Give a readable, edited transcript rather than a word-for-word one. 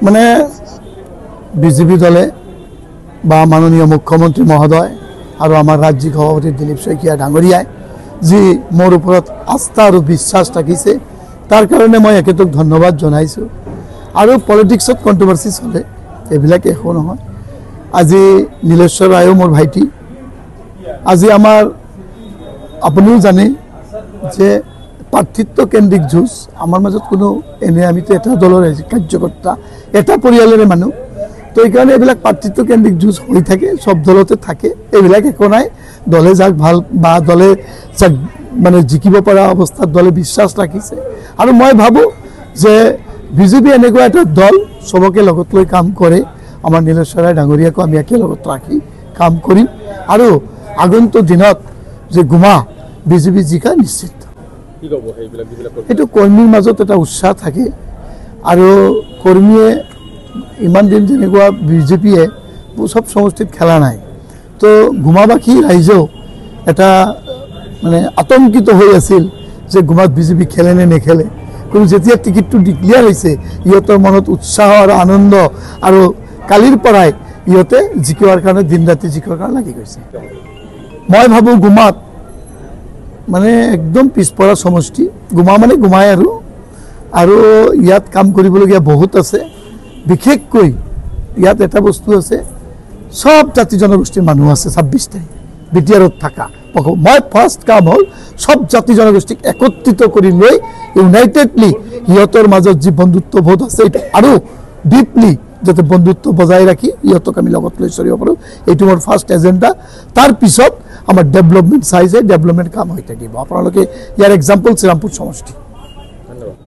মানে বিজেপি দলে বা মাননীয় মুখ্যমন্ত্ৰী মহোদয় আৰু আমাৰ ৰাজ্যিক সভাপতি দিলীপ শইকীয়া ডাঙৰীয়াই যি মোৰ ওপৰত আস্থা আৰু বিশ্বাস ৰাখিছে তাৰ কাৰণে মই একেতক ধন্যবাদ জনাইছোঁ। আৰু পলিটিক্সত কণ্ট্ৰভাৰ্চি চলে, এইবিলাক একো নহয়। আজি নীলেশ্বৰ ৰায়ো মোৰ ভাইটি। আজি আমাৰ আপুনিও জানে যে প্ৰাৰ্থিত্ব কেন্দ্ৰিক যুঁজ, আমাৰ মাজত কোনো এনে আমিতো এটা দলৰ কাৰ্যকৰ্তা, এটা পৰিয়ালৰে মানুহ, তো এইকাৰণে এইবিলাক প্ৰাৰ্থিত্ব কেন্দ্ৰিক যুঁজ হৈ থাকে, চব দলতে থাকে, এইবিলাক একো নাই। দলে যাক ভাল বা দলে যাক মানে জিকিব পৰা অৱস্থাত দলে বিশ্বাস ৰাখিছে। আৰু মই ভাবোঁ যে বিজেপি এনেকুৱা এটা দল চবকে লগত লৈ কাম কৰে। আমাৰ নীলেশ্বৰ ৰায় ডাঙৰীয়াকো আমি একেলগত ৰাখি কাম কৰিম আৰু আগন্তুক দিনত যে গুমা বিজেপি জিকা নিশ্চিত। এইটো কৰ্মীৰ মাজত এটা উৎসাহ থাকে আৰু কৰ্মীয়ে ইমান দিন যেনেকুৱা বিজেপিয়ে চব সমষ্টিত খেলা নাই, তো গুমাবাসী ৰাইজেও এটা মানে আতংকিত হৈ আছিল যে গুমাত বিজেপি খেলে নে নেখেলে। কিন্তু যেতিয়া টিকেটটো ডিক্লিয়াৰ হৈছে ইহঁতৰ মনত উৎসাহ আৰু আনন্দ, আৰু কালিৰ পৰাই ইহঁতে জিকিবৰ কাৰণে দিন ৰাতি জিকিবৰ কাৰণে লাগি গৈছে। মই ভাবোঁ গুমাত মানে একদম পিছপৰা সমষ্টি, গুমা মানে গুমাই আৰু ইয়াত কাম কৰিবলগীয়া বহুত আছে। বিশেষকৈ ইয়াত এটা বস্তু আছে, সব জাতি জনগোষ্ঠীৰ মানুহ আছে 26টাই বিটিআৰত থকা। মই ফাৰ্ষ্ট কাম হ'ল সব জাতি জনগোষ্ঠীক একত্ৰিত কৰি লৈ ইউনাইটেডলি সিহঁতৰ মাজত যি বন্ধুত্ববোধ আছে এইটো আৰু ডিপলি যাতে বন্ধুত্ব বজাই ৰাখি ইহঁতক আমি লগত লৈ চলিব পাৰোঁ, এইটো মোৰ ফাৰ্ষ্ট এজেণ্ডা। তাৰপিছত আমাৰ ডেভেলপমেণ্ট চাই যে ডেভেলপমেণ্ট কাম হৈ থাকিব। আপোনালোকে ইয়াৰ এক্সাম্পল শ্ৰীৰামপুৰ সমষ্টি।